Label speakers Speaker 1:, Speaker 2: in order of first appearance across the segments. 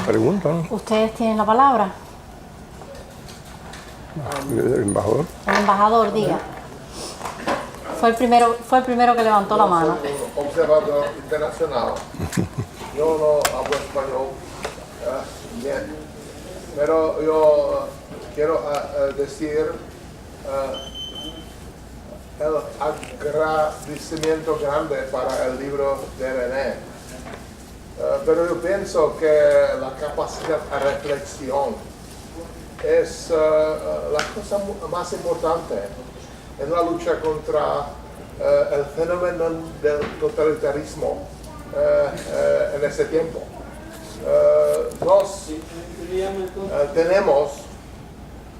Speaker 1: Pregunta, ¿no?
Speaker 2: ¿Ustedes tienen la palabra?
Speaker 1: El embajador.
Speaker 2: El embajador, diga. Fue el primero que levantó la mano.
Speaker 3: Un observador internacional. Yo no hablo español bien, pero yo quiero decir el agradecimiento grande para el libro de René. Pero yo pienso que la capacidad de reflexión es la cosa más importante en la lucha contra el fenómeno del totalitarismo en ese tiempo. Tenemos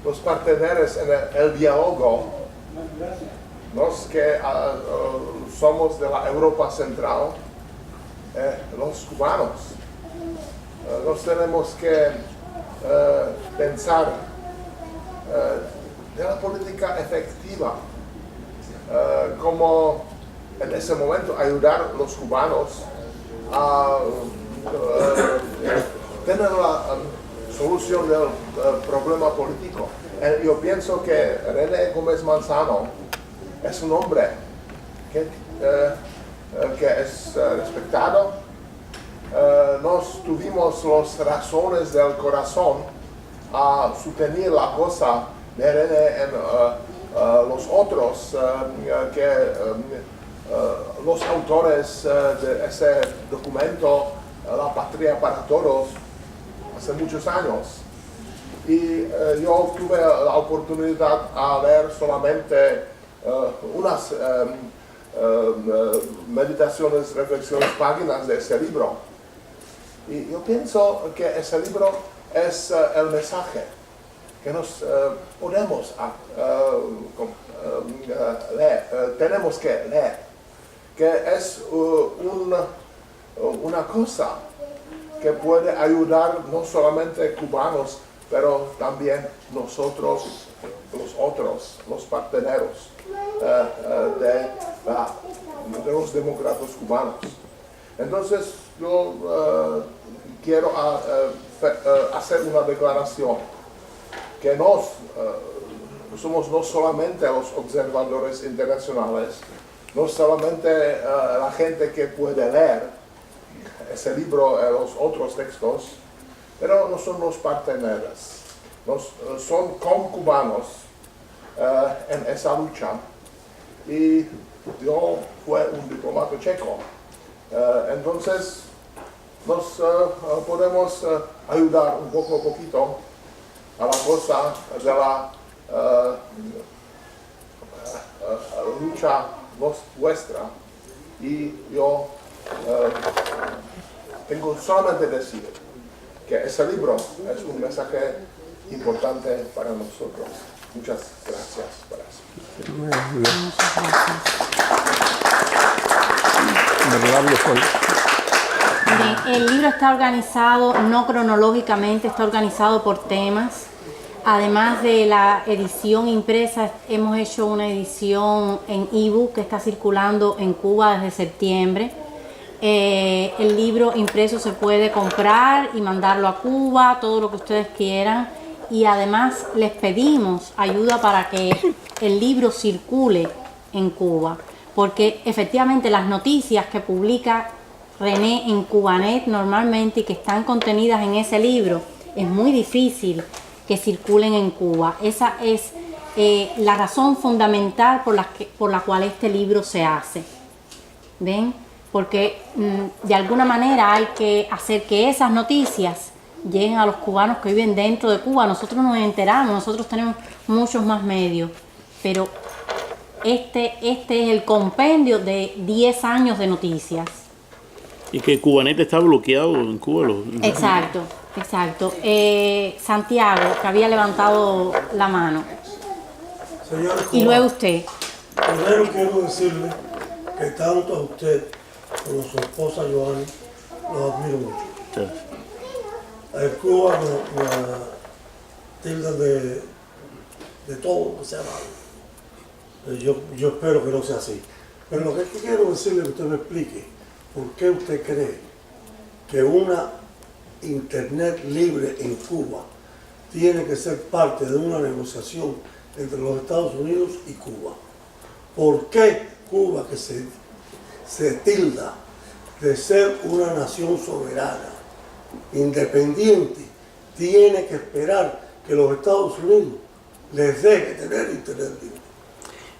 Speaker 3: los parteneros en el diálogo, los que somos de la Europa Central, los cubanos. Nos tenemos que pensar de la política efectiva, como en ese momento ayudar a los cubanos a tener la solución del problema político. Yo pienso que René Gómez Manzano es un hombre que es respetado. Nos tuvimos las razones del corazón a sostener la cosa de René en los otros, los autores de ese documento, La Patria para Todos, hace muchos años. Y yo tuve la oportunidad a leer solamente unas meditaciones, reflexiones, páginas de ese libro. Y yo pienso que ese libro es el mensaje que nos podemos leer, tenemos que leer, que es una cosa que puede ayudar no solamente cubanos, pero también nosotros, los otros, los parteneros de los demócratas cubanos. Entonces yo quiero hacer una declaración que somos no solamente los observadores internacionales, no solamente la gente que puede leer ese libro, los otros textos, pero no son los parteneros, son concubanos en esa lucha. Y yo fui un diplomático checo, entonces nos podemos ayudar un poquito a la cosa de la lucha vuestra. Y yo tengo solamente decir que ese libro es un mensaje importante para nosotros. Muchas gracias por eso.
Speaker 2: Miren, el libro está organizado no cronológicamente, está organizado por temas. Además de la edición impresa, hemos hecho una edición en ebook que está circulando en Cuba desde septiembre. El libro impreso se puede comprar y mandarlo a Cuba, todo lo que ustedes quieran. Y además les pedimos ayuda para que el libro circule en Cuba, porque efectivamente las noticias que publica René en Cubanet normalmente y que están contenidas en ese libro, es muy difícil que circulen en Cuba. Esa es la razón fundamental por la cual este libro se hace. ¿Ven? Porque de alguna manera hay que hacer que esas noticias lleguen a los cubanos que viven dentro de Cuba. Nosotros nos enteramos, nosotros tenemos muchos más medios, pero este es el compendio de 10 años de noticias.
Speaker 4: Y que Cubanet está bloqueado en Cuba.
Speaker 2: Exacto. Santiago, que había levantado la mano.
Speaker 5: Señores,
Speaker 2: y luego usted.
Speaker 5: Primero quiero decirle que tanto a usted como a su esposa Joana los admiro mucho.
Speaker 4: Sí.
Speaker 5: En Cuba me tildan de todo lo que sea malo. Yo espero que no sea así. Pero lo que quiero decirle es que usted me explique por qué usted cree que una Internet libre en Cuba tiene que ser parte de una negociación entre los Estados Unidos y Cuba. ¿Por qué Cuba, que se tilda de ser una nación soberana, independiente, tiene que esperar que los Estados Unidos les deje tener Internet libre?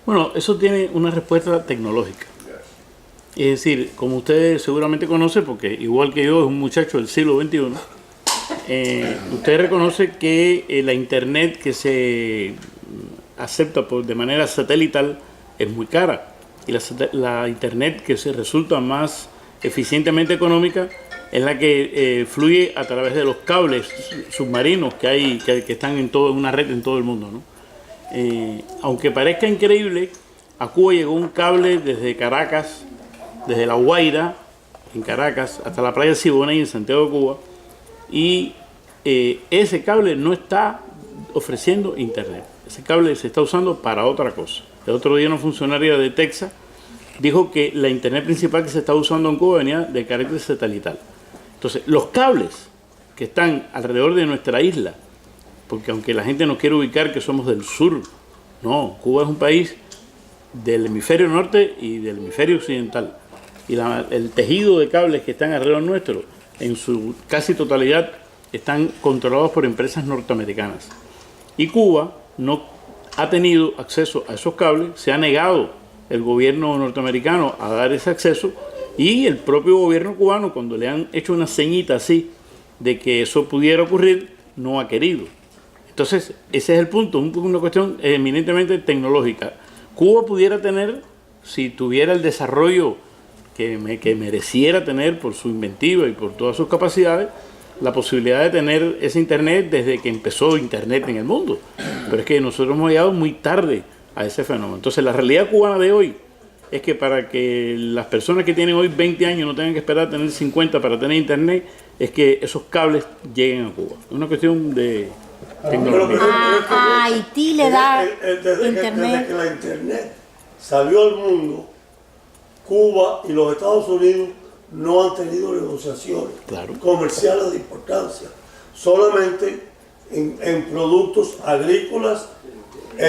Speaker 4: Bueno, eso tiene una respuesta tecnológica. Es decir, como usted seguramente conoce, porque igual que yo es un muchacho del siglo XXI, usted reconoce que la Internet que se acepta de manera satelital es muy cara. Y la Internet que se resulta más eficientemente económica es la que fluye a través de los cables submarinos que están en una red en todo el mundo, ¿no? Aunque parezca increíble, a Cuba llegó un cable desde Caracas, desde La Guaira, en Caracas, hasta la playa de Siboney, en Santiago de Cuba, y ese cable no está ofreciendo internet. Ese cable se está usando para otra cosa. El otro día una funcionaria de Texas dijo que la internet principal que se está usando en Cuba venía de carácter satelital. Entonces, los cables que están alrededor de nuestra isla, porque aunque la gente nos quiere ubicar que somos del sur, no, Cuba es un país del hemisferio norte y del hemisferio occidental. Y el tejido de cables que están alrededor nuestro, en su casi totalidad, están controlados por empresas norteamericanas. Y Cuba no ha tenido acceso a esos cables, se ha negado el gobierno norteamericano a dar ese acceso, y el propio gobierno cubano, cuando le han hecho una ceñita así de que eso pudiera ocurrir, no ha querido. Entonces, ese es el punto, una cuestión eminentemente tecnológica. Cuba pudiera tener, si tuviera el desarrollo que mereciera tener por su inventiva y por todas sus capacidades, la posibilidad de tener ese Internet desde que empezó Internet en el mundo. Pero es que nosotros hemos llegado muy tarde a ese fenómeno. Entonces, la realidad cubana de hoy es que para que las personas que tienen hoy 20 años no tengan que esperar a tener 50 para tener Internet, es que esos cables lleguen a Cuba. Es una cuestión de tecnología.
Speaker 2: A Haití le da
Speaker 5: Desde
Speaker 2: Internet.
Speaker 5: que la Internet salió al mundo, Cuba y los Estados Unidos no han tenido negociaciones comerciales de importancia, solamente en productos agrícolas y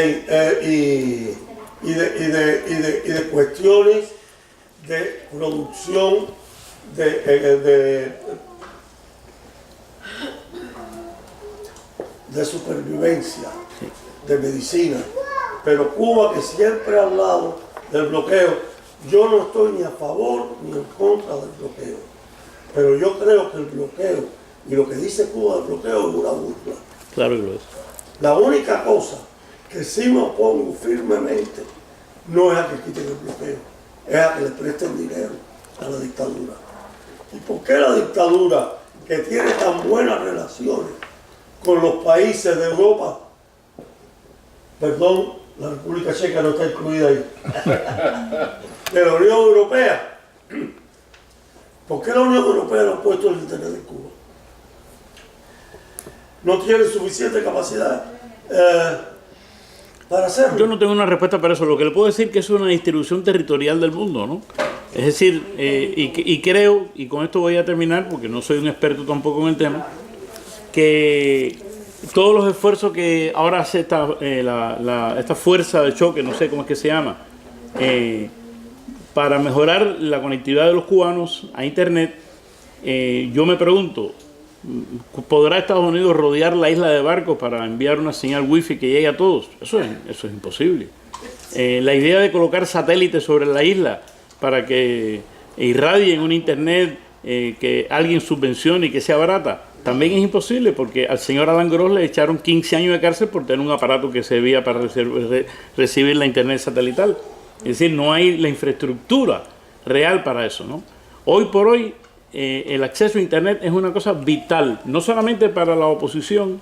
Speaker 5: de cuestiones de producción de supervivencia, de medicina. Pero Cuba, que siempre ha hablado del bloqueo, yo no estoy ni a favor ni en contra del bloqueo, pero yo creo que el bloqueo y lo que dice Cuba del bloqueo es una burla.
Speaker 4: Claro que lo es.
Speaker 5: La única cosa que sí me opongo firmemente no es a que quiten el bloqueo, es a que le presten dinero a la dictadura. ¿Y por qué la dictadura, que tiene tan buenas relaciones con los países de Europa, perdón, la República Checa no está incluida ahí, de la Unión Europea? ¿Por qué la Unión Europea no ha puesto el Internet en Cuba? No tiene suficiente capacidad para hacerlo.
Speaker 4: Yo no tengo una respuesta para eso. Lo que le puedo decir es que es una distribución territorial del mundo, ¿no? Es decir, y creo, y con esto voy a terminar porque no soy un experto tampoco en el tema, que todos los esfuerzos que ahora hace esta fuerza de choque, no sé cómo es que se llama, para mejorar la conectividad de los cubanos a Internet, yo me pregunto, ¿podrá Estados Unidos rodear la isla de barcos para enviar una señal wifi que llegue a todos? Eso es imposible. La idea de colocar satélites sobre la isla para que irradien un Internet que alguien subvencione y que sea barata, también es imposible, porque al señor Alan Gross le echaron 15 años de cárcel por tener un aparato que servía para recibir la Internet satelital. Es decir, no hay la infraestructura real para eso, ¿no? Hoy por hoy, el acceso a Internet es una cosa vital, no solamente para la oposición,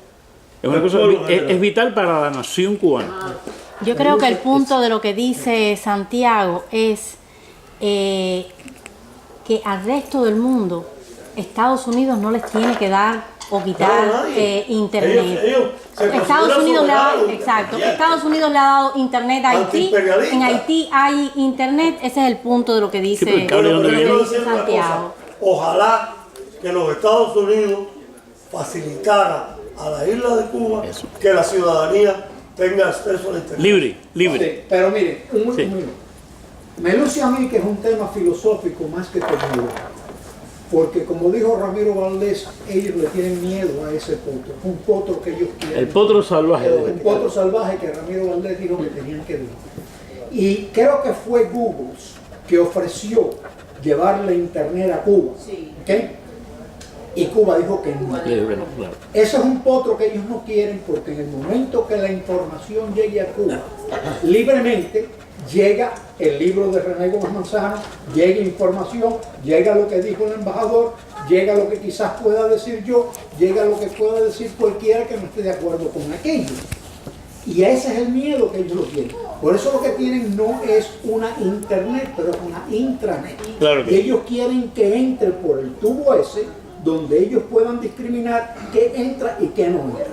Speaker 4: es vital para la nación cubana.
Speaker 2: Yo creo que el punto de lo que dice Santiago es que al resto del mundo Estados Unidos no les tiene que dar o quitar Internet. Estados Unidos le ha dado, exacto, Estados Unidos le ha dado Internet a Haití. En Haití hay Internet. Ese es el punto de lo que dice,
Speaker 4: Sí, pero el cable, ¿dónde viene?
Speaker 2: Santiago.
Speaker 5: Ojalá que los Estados Unidos facilitara a la isla de Cuba
Speaker 4: Eso.
Speaker 5: que la ciudadanía tenga acceso a la internet.
Speaker 4: Libre, libre.
Speaker 6: Sí, pero miren,
Speaker 4: Sí.
Speaker 6: me luce a mí que es un tema filosófico más que tecnológico. Porque como dijo Ramiro Valdés, ellos le tienen miedo a ese potro. Un potro que ellos quieren.
Speaker 4: El potro salvaje.
Speaker 6: Un potro salvaje que Ramiro Valdés dijo que tenían que vivir. Y creo que fue Google que ofreció llevarle internet a Cuba. ¿Ok? Y Cuba dijo que no.
Speaker 4: Libre, no, claro.
Speaker 6: Ese es un potro que ellos no quieren porque en el momento que la información llegue a Cuba libremente, llega el libro de René Gómez Manzano, llega información, llega lo que dijo el embajador, llega lo que quizás pueda decir yo, llega lo que pueda decir cualquiera que no esté de acuerdo con aquello. Y ese es el miedo que ellos lo tienen. Por eso lo que tienen no es una internet, pero es una intranet.
Speaker 4: Claro que
Speaker 6: Y ellos quieren que entre por el tubo ese, donde ellos puedan discriminar qué entra y qué no entra.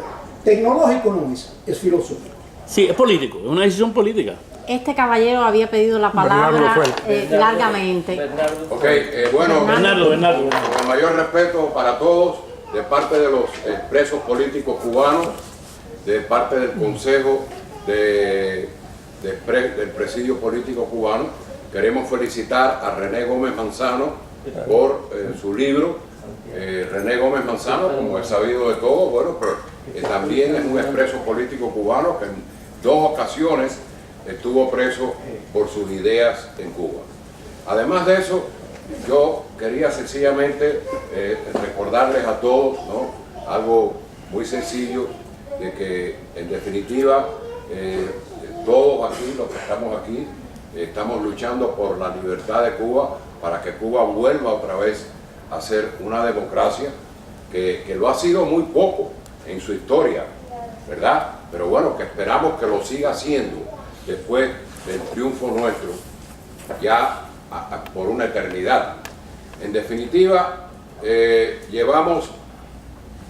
Speaker 6: Tecnológico no es filosófico.
Speaker 4: Sí, es político, es una decisión política.
Speaker 2: Este caballero había pedido la palabra
Speaker 1: Bernardo Fuentes.
Speaker 2: largamente.
Speaker 7: Ok, bueno,
Speaker 4: Bernardo.
Speaker 7: con el mayor respeto para todos, de parte de los presos políticos cubanos, de parte del Consejo del Presidio Político Cubano, queremos felicitar a René Gómez Manzano por su libro. René Gómez Manzano, como es sabido de todos, bueno, pero también es un expreso político cubano que en 2 ocasiones estuvo preso por sus ideas en Cuba. Además de eso, yo quería sencillamente recordarles a todos, ¿no?, algo muy sencillo, de que en definitiva todos aquí, los que estamos aquí, estamos luchando por la libertad de Cuba, para que Cuba vuelva otra vez a ser una democracia, que lo ha sido muy poco en su historia, ¿verdad? Pero bueno, que esperamos que lo siga siendo después del triunfo nuestro, ya por una eternidad. En definitiva, llevamos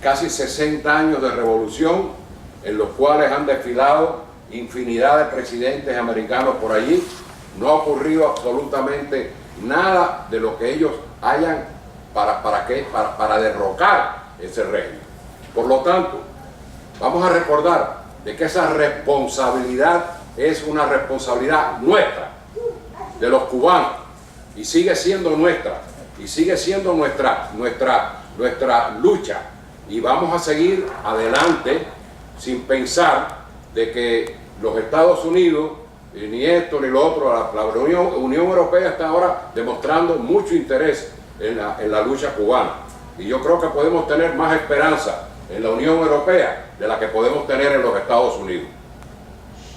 Speaker 7: casi 60 años de revolución, en los cuales han desfilado infinidad de presidentes americanos por allí. No ha ocurrido absolutamente nada de lo que ellos hayan para derrocar ese régimen. Por lo tanto, vamos a recordar de que esa responsabilidad es una responsabilidad nuestra, de los cubanos, y sigue siendo nuestra, y sigue siendo nuestra lucha, y vamos a seguir adelante sin pensar de que los Estados Unidos, ni esto ni lo otro, la Unión Europea está ahora demostrando mucho interés en la lucha cubana, y yo creo que podemos tener más esperanza en la Unión Europea de la que podemos tener en los Estados Unidos.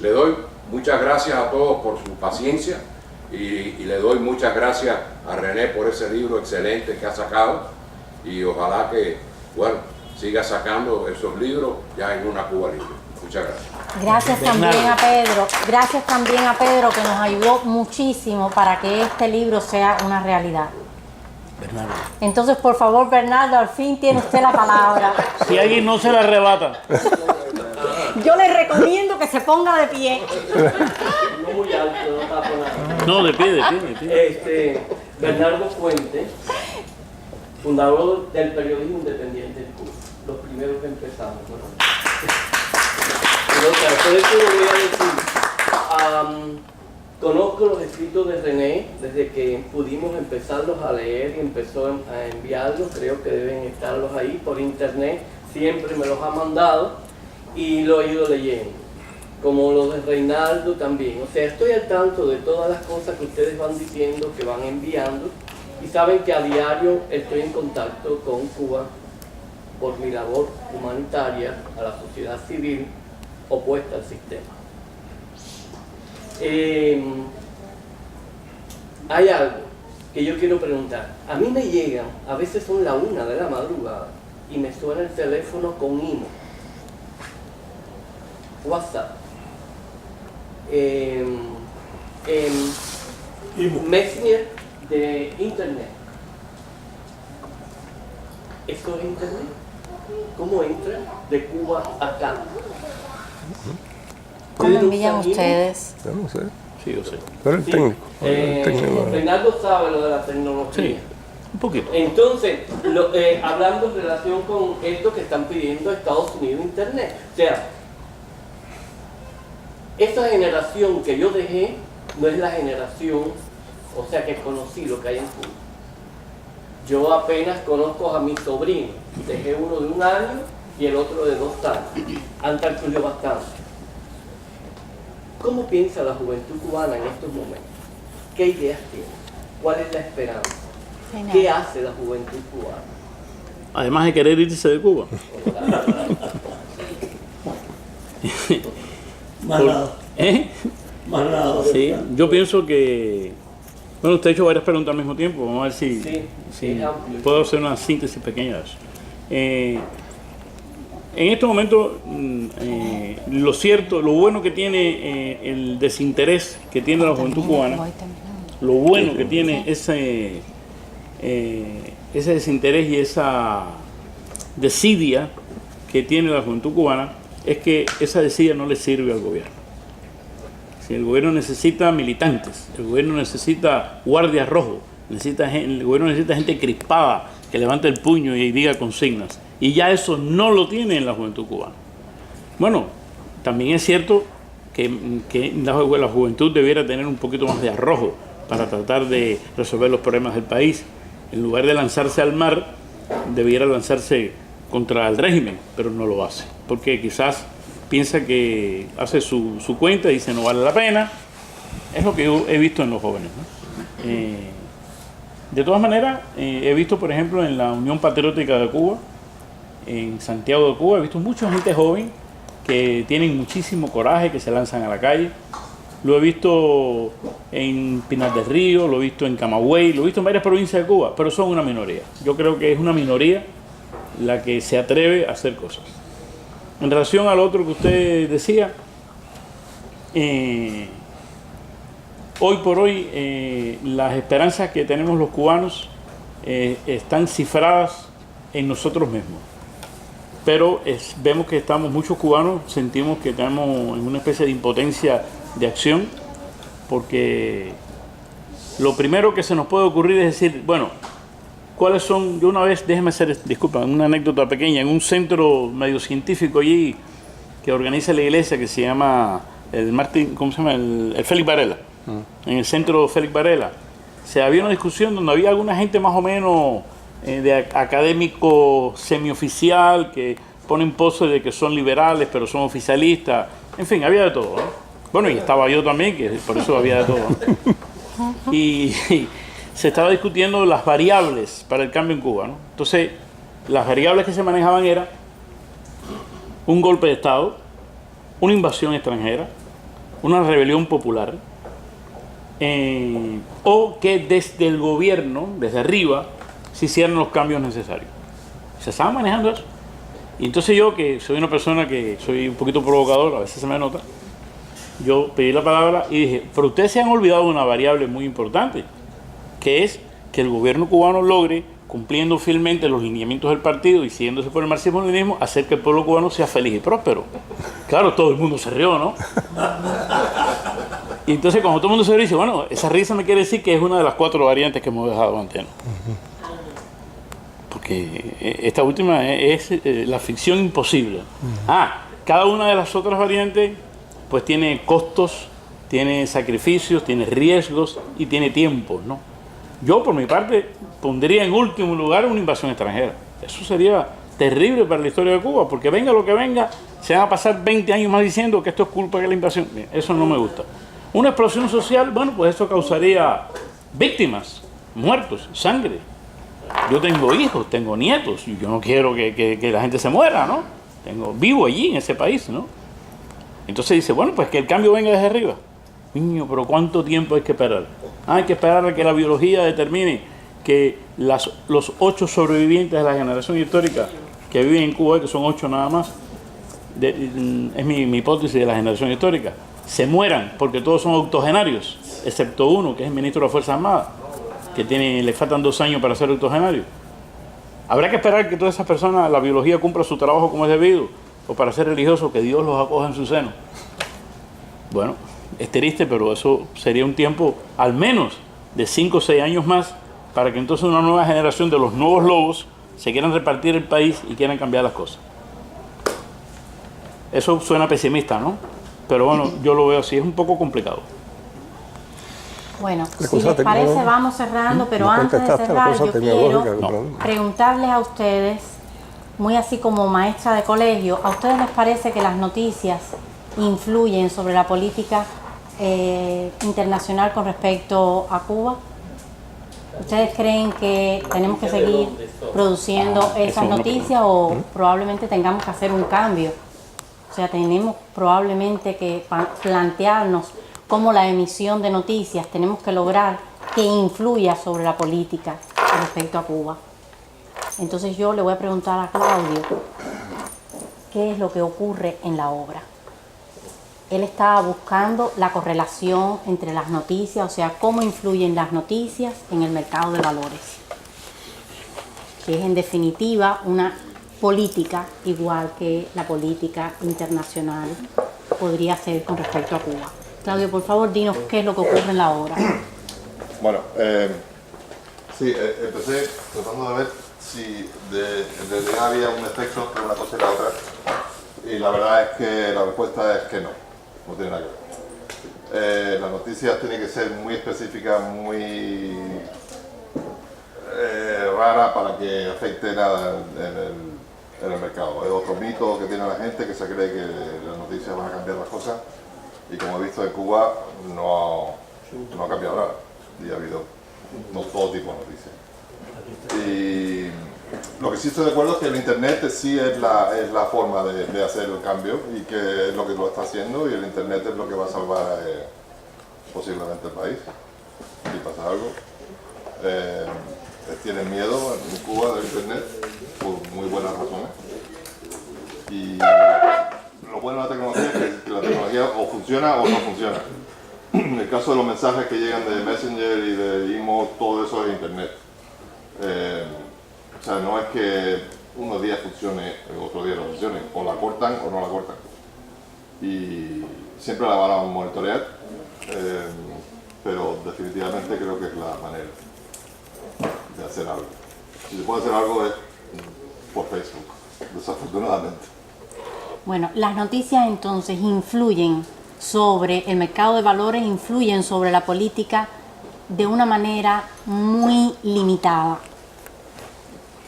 Speaker 7: Le doy muchas gracias a todos por su paciencia y le doy muchas gracias a René por ese libro excelente que ha sacado, y ojalá que, bueno, siga sacando esos libros ya en una Cuba libre. Muchas gracias.
Speaker 2: Gracias también a Pedro. Gracias también a Pedro, que nos ayudó muchísimo para que este libro sea una realidad.
Speaker 4: Bernardo.
Speaker 2: Entonces, por favor, Bernardo, al fin tiene usted la palabra.
Speaker 4: Si alguien no se la arrebata.
Speaker 2: Yo le recomiendo que se ponga de pie.
Speaker 8: No muy alto, no tapo nada.
Speaker 4: No, de pie.
Speaker 8: Bernardo Fuentes, fundador del periodismo independiente de Cuba, los primeros que empezamos, ¿no? Por eso voy a decir, conozco los escritos de René desde que pudimos empezarlos a leer y empezó a enviarlos. Creo que deben estarlos ahí por internet, siempre me los ha mandado y lo he ido leyendo, como los de Reinaldo también. O sea, estoy al tanto de todas las cosas que ustedes van diciendo, que van enviando, y saben que a diario estoy en contacto con Cuba por mi labor humanitaria a la sociedad civil opuesta al sistema. Hay algo que yo quiero preguntar. A mí me llegan, a veces son la 1 de la madrugada, y me suena el teléfono con IMO, WhatsApp, Messenger de Internet. ¿Esto es Internet? ¿Cómo entra de Cuba acá?
Speaker 2: ¿Cómo envían ustedes?
Speaker 1: Yo no sé.
Speaker 4: Sí, yo sé.
Speaker 1: Tú eres el técnico.
Speaker 8: Reinaldo sabe lo de la tecnología.
Speaker 4: Sí. Un poquito.
Speaker 8: Entonces, hablando en relación con esto que están pidiendo Estados Unidos Internet, o sea, esta generación que yo dejé no es la generación, o sea, que conocí lo que hay en Cuba. Yo apenas conozco a mis sobrinos, dejé uno de 1 año y el otro de 2 años. Han transcurrido bastante. ¿Cómo piensa la juventud cubana en estos momentos? ¿Qué ideas tiene? ¿Cuál es la esperanza? ¿Qué hace la juventud cubana?
Speaker 4: Además de querer irse de Cuba.
Speaker 5: Más nada, más nada.
Speaker 4: Sí, yo pienso que... Bueno, usted ha hecho varias preguntas al mismo tiempo. Vamos a ver si
Speaker 8: es amplio.
Speaker 4: puedo hacer una síntesis pequeña de eso. En este momento, lo cierto, lo bueno que tiene el desinterés que tiene la juventud cubana, lo bueno que tiene ese desinterés y esa desidia que tiene la juventud cubana, es que esa desidia no le sirve al gobierno. Si el gobierno necesita militantes, el gobierno necesita guardias rojos, el gobierno necesita gente crispada que levante el puño y diga consignas. Y ya eso no lo tiene en la juventud cubana. Bueno, también es cierto que la juventud debiera tener un poquito más de arrojo para tratar de resolver los problemas del país. En lugar de lanzarse al mar, debiera lanzarse contra el régimen, pero no lo hace. Porque quizás piensa que hace su cuenta y dice no vale la pena. Es lo que yo he visto en los jóvenes, ¿no? De todas maneras, he visto, por ejemplo, en la Unión Patriótica de Cuba, en Santiago de Cuba, he visto mucha gente joven que tienen muchísimo coraje, que se lanzan a la calle. Lo he visto en Pinar del Río, lo he visto en Camagüey, lo he visto en varias provincias de Cuba, pero son una minoría. Yo creo que es una minoría la que se atreve a hacer cosas. En relación al otro que usted decía, hoy por hoy las esperanzas que tenemos los cubanos están cifradas en nosotros mismos. Pero vemos que muchos cubanos sentimos que estamos en una especie de impotencia de acción, porque lo primero que se nos puede ocurrir es decir, bueno, ¿cuáles son? Yo una vez, déjeme hacer, disculpa, una anécdota pequeña, en un centro medio científico allí que organiza la iglesia que se llama el Martín, ¿cómo se llama? El Félix Varela. En el centro Félix Varela se había una discusión donde había alguna gente más o menos de académico semioficial que ponen poses de que son liberales pero son oficialistas, en fin, había de todo, ¿no? Bueno, y estaba yo también, que por eso había de todo, ¿no? Y se estaba discutiendo las variables para el cambio en Cuba, ¿no? Entonces, las variables que se manejaban eran un golpe de Estado, una invasión extranjera, una rebelión popular, o que desde el gobierno, desde arriba, se hicieran los cambios necesarios. Se estaba manejando eso. Y entonces yo, que soy una persona que soy un poquito provocador, a veces se me nota, yo pedí la palabra y dije, pero ustedes se han olvidado de una variable muy importante, que es que el gobierno cubano logre, cumpliendo fielmente los lineamientos del partido y siguiéndose por el marxismo-leninismo, hacer que el pueblo cubano sea feliz y próspero. Claro, todo el mundo se rió, ¿no? Y entonces cuando todo el mundo se rió, dice, bueno, esa risa me quiere decir que es una de las 4 variantes que hemos dejado antes, ¿no? Porque esta última es la ficción imposible. Cada una de las otras variantes pues tiene costos, tiene sacrificios, tiene riesgos y tiene tiempos, ¿no? Yo por mi parte pondría en último lugar una invasión extranjera. Eso sería terrible para la historia de Cuba, porque venga lo que venga, se van a pasar 20 años más diciendo que esto es culpa de la invasión. Bien, eso no me gusta. Una explosión social, bueno, pues eso causaría víctimas, muertos, sangre. Yo tengo hijos, tengo nietos, y yo no quiero que la gente se muera, ¿no? Vivo allí en ese país, ¿no? Entonces dice, bueno, pues que el cambio venga desde arriba. Niño, pero ¿cuánto tiempo hay que esperar? Hay que esperar a que la biología determine que los 8 sobrevivientes de la generación histórica que viven en Cuba, que son 8 nada más, es mi hipótesis de la generación histórica, se mueran porque todos son octogenarios, excepto uno, que es el ministro de las Fuerzas Armadas, que le faltan 2 años para ser octogenario. Habrá que esperar que todas esas personas, la biología cumpla su trabajo como es debido, o para ser religioso, que Dios los acoja en su seno. Bueno, es triste, pero eso sería un tiempo al menos de 5 o 6 años más para que entonces una nueva generación de los nuevos lobos se quieran repartir el país y quieran cambiar las cosas. Eso suena pesimista, ¿no? Pero bueno, yo lo veo así, es un poco complicado.
Speaker 2: Bueno,
Speaker 1: La
Speaker 2: si
Speaker 1: cosa
Speaker 2: les parece
Speaker 1: tecnológica.
Speaker 2: vamos cerrando, pero
Speaker 1: No
Speaker 2: antes de
Speaker 1: contestaste la
Speaker 2: cerrar
Speaker 1: cosa
Speaker 2: yo
Speaker 1: tecnológica
Speaker 2: quiero
Speaker 1: que pregunto.
Speaker 2: preguntarles a ustedes, muy así como maestra de colegio, ¿a ustedes les parece que las noticias influyen sobre la política internacional con respecto a Cuba? ¿Ustedes creen que tenemos que seguir produciendo esas noticias o probablemente tengamos que hacer un cambio? O sea, tenemos probablemente que plantearnos cómo la emisión de noticias tenemos que lograr que influya sobre la política con respecto a Cuba. Entonces yo le voy a preguntar a Claudio qué es lo que ocurre en la obra. Él estaba buscando la correlación entre las noticias, o sea, cómo influyen las noticias en el mercado de valores, que es en definitiva una política igual que la política internacional podría ser con respecto a Cuba. Claudio, por favor, dinos qué es lo que ocurre en la obra.
Speaker 9: Bueno, sí, empecé tratando de ver si en realidad había un efecto entre una cosa y la otra, y la verdad es que la respuesta es que no tiene nada que ver. Las noticias tienen que ser muy específicas, muy rara para que afecte nada en el mercado. Es otro mito que tiene la gente, que se cree que las noticias van a cambiar las cosas, y como he visto en Cuba no ha cambiado nada, y ha habido no todo tipo de noticias. Y lo que sí estoy de acuerdo es que el internet sí es la forma de hacer el cambio, y que es lo que lo está haciendo, y el internet es lo que va a salvar posiblemente el país si pasa algo. Tienen miedo en Cuba del internet por muy buenas razones, y lo bueno de la tecnología es que la tecnología o funciona o no funciona. En el caso de los mensajes que llegan de Messenger y de email, todo eso es internet. O sea, no es que unos días funcione, otro día no funcione, o la cortan o no la cortan. Y siempre la van a monitorear, pero definitivamente creo que es la manera de hacer algo. Si se puede hacer algo es por Facebook, desafortunadamente.
Speaker 2: Bueno, las noticias entonces influyen sobre el mercado de valores, influyen sobre la política de una manera muy limitada.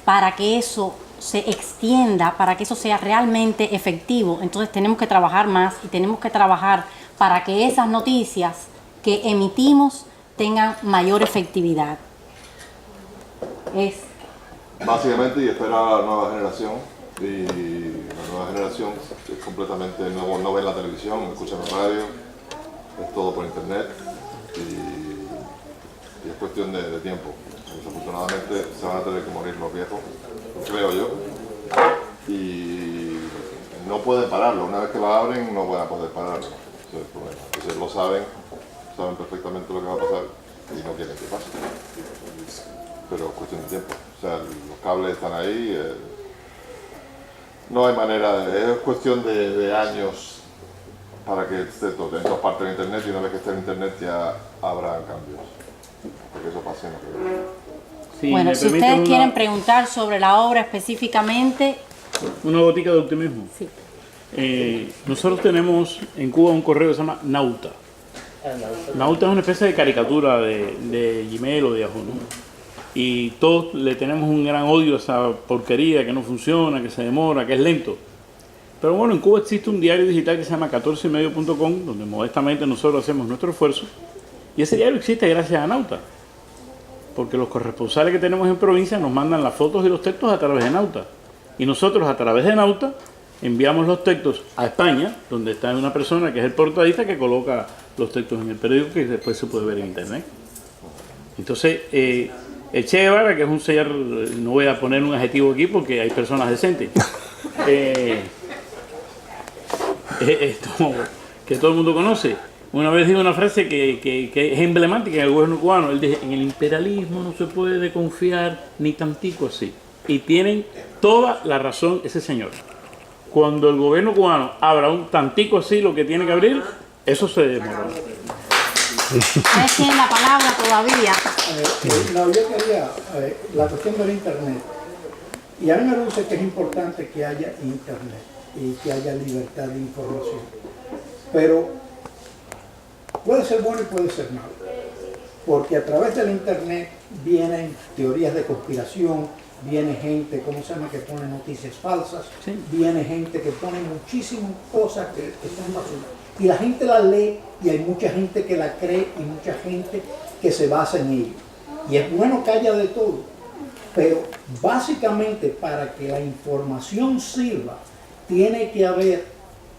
Speaker 2: Para que eso se extienda, para que eso sea realmente efectivo, entonces tenemos que trabajar más y tenemos que trabajar para que esas noticias que emitimos tengan mayor efectividad.
Speaker 9: Básicamente, y esperar a la nueva generación, y la nueva generación es completamente, no ve la televisión, no escucha la radio, es todo por internet, y es cuestión de tiempo. Desafortunadamente se van a tener que morir los viejos, creo yo, y no pueden pararlo. Una vez que lo abren no van a poder pararlo. Ese es el problema. Entonces lo saben perfectamente lo que va a pasar y no quieren que pase. Pero es cuestión de tiempo. O sea, los cables están ahí, no hay manera, es cuestión de años para que esté todo en todas partes de internet, y una vez que esté en internet ya habrá cambios. Porque eso pasa en la realidad.
Speaker 4: Sí,
Speaker 2: bueno, si ustedes quieren preguntar sobre la obra específicamente...
Speaker 4: Una gotica de optimismo.
Speaker 2: Sí.
Speaker 4: Nosotros tenemos en Cuba un correo que se llama Nauta. Nauta es una especie de caricatura de Gmail o de Yahoo, ¿no? Y todos le tenemos un gran odio a esa porquería que no funciona, que se demora, que es lento. Pero bueno, en Cuba existe un diario digital que se llama 14medio.com, donde modestamente nosotros hacemos nuestro esfuerzo. Y ese diario existe gracias a Nauta, porque los corresponsales que tenemos en provincia nos mandan las fotos y los textos a través de Nauta. Y nosotros a través de Nauta enviamos los textos a España, donde está una persona que es el portadista que coloca los textos en el periódico, que después se puede ver en internet. Entonces, el Che Guevara, que es un señor, no voy a poner un adjetivo aquí porque hay personas decentes, que todo el mundo conoce. Una vez dijo una frase que es emblemática en el gobierno cubano. Él dice: en el imperialismo no se puede confiar ni tantico así. Y tienen toda la razón ese señor. Cuando el gobierno cubano abra un tantico así lo que tiene que abrir, eso se demora.
Speaker 2: Ustedes tienen la palabra todavía.
Speaker 6: No, yo quería, la cuestión del internet. Y a mí me parece que es importante que haya internet y que haya libertad de información. Pero puede ser bueno y puede ser malo. Porque a través del internet vienen teorías de conspiración, viene gente, ¿cómo se llama?, que pone noticias falsas, viene gente que pone muchísimas cosas que están basura. Y la gente la lee y hay mucha gente que la cree y mucha gente que se basa en ello. Y es bueno que haya de todo, pero básicamente para que la información sirva, tiene que haber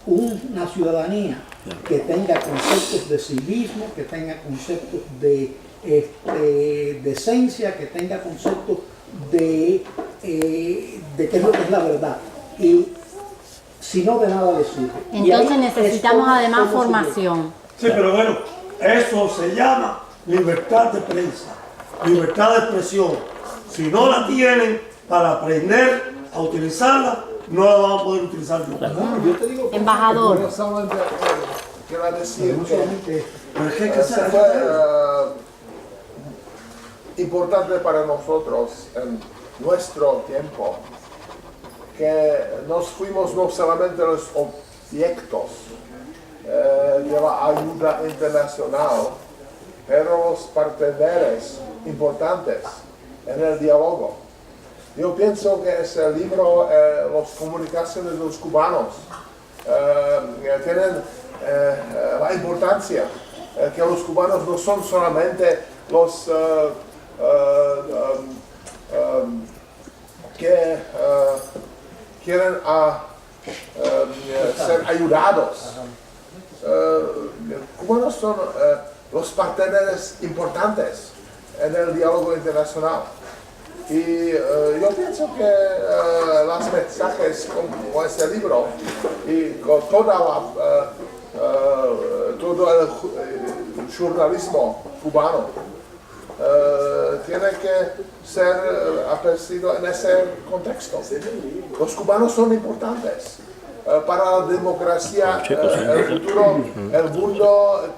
Speaker 6: una ciudadanía que tenga conceptos de civismo, que tenga conceptos de decencia, que tenga conceptos de qué es lo que es la verdad. Y si no, de nada le sirve.
Speaker 2: Entonces necesitamos además formación.
Speaker 5: Sí, pero bueno, eso se llama libertad de prensa, libertad de expresión. Si no la tienen para aprender a utilizarla, no la vamos a poder utilizar nunca.
Speaker 6: No, yo te digo,
Speaker 2: Embajador.
Speaker 3: Yo solamente quiero decir
Speaker 6: no
Speaker 3: que
Speaker 6: solamente
Speaker 5: Pero es que hay que
Speaker 3: se
Speaker 5: ser
Speaker 3: fue importante para nosotros en nuestro tiempo que nos fuimos no solamente los objetos de la ayuda internacional, pero los parteneros importantes en el diálogo. Yo pienso que ese libro, Las comunicaciones de los cubanos, tienen la importancia que los cubanos no son solamente los que quieren ser ayudados. Cubanos son los parteneros importantes en el diálogo internacional. Y yo pienso que los mensajes como este libro y con todo el jornalismo cubano tiene que ser apreciado en ese contexto. Los cubanos son importantes para la democracia. El futuro, el mundo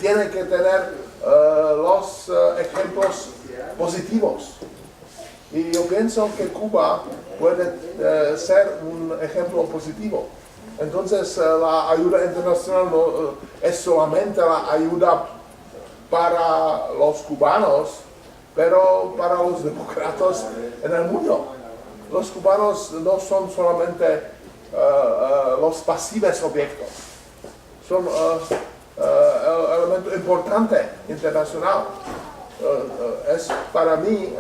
Speaker 3: tiene que tener los ejemplos positivos. Y yo pienso que Cuba puede ser un ejemplo positivo. Entonces la ayuda internacional no es solamente la ayuda para los cubanos, pero para los demócratas en el mundo. Los cubanos no son solamente los pasivos objetos, son el elemento importante internacional. Es para mí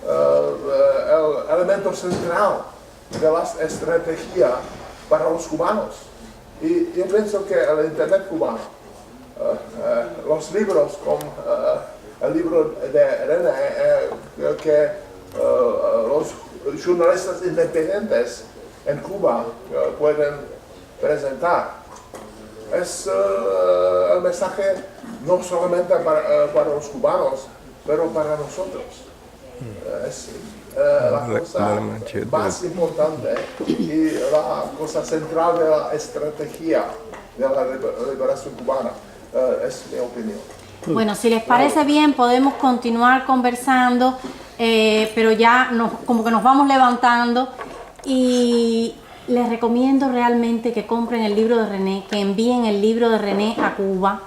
Speaker 3: el elemento central de la estrategia para los cubanos. Y yo pienso que el Internet cubano, los libros como el libro de René, que los jornalistas independientes en Cuba pueden presentar, es el mensaje no solamente para los cubanos, pero para nosotros. Es la cosa más importante y la cosa central de la estrategia de la liberación cubana. Es mi opinión.
Speaker 2: Bueno, si les parece bien, podemos continuar conversando, pero ya como que nos vamos levantando y les recomiendo realmente que compren el libro de René, que envíen el libro de René a Cuba.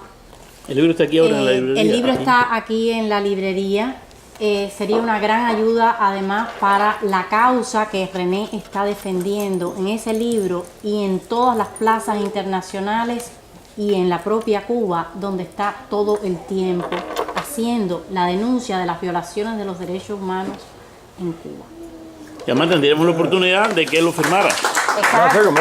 Speaker 4: El libro está aquí ahora en la librería.
Speaker 2: El libro está aquí en la librería. Sería una gran ayuda además para la causa que René está defendiendo en ese libro y en todas las plazas internacionales y en la propia Cuba, donde está todo el tiempo haciendo la denuncia de las violaciones de los derechos humanos en Cuba.
Speaker 4: Y además tendríamos la oportunidad de que él lo firmara.
Speaker 2: Exacto.
Speaker 1: No sé cómo.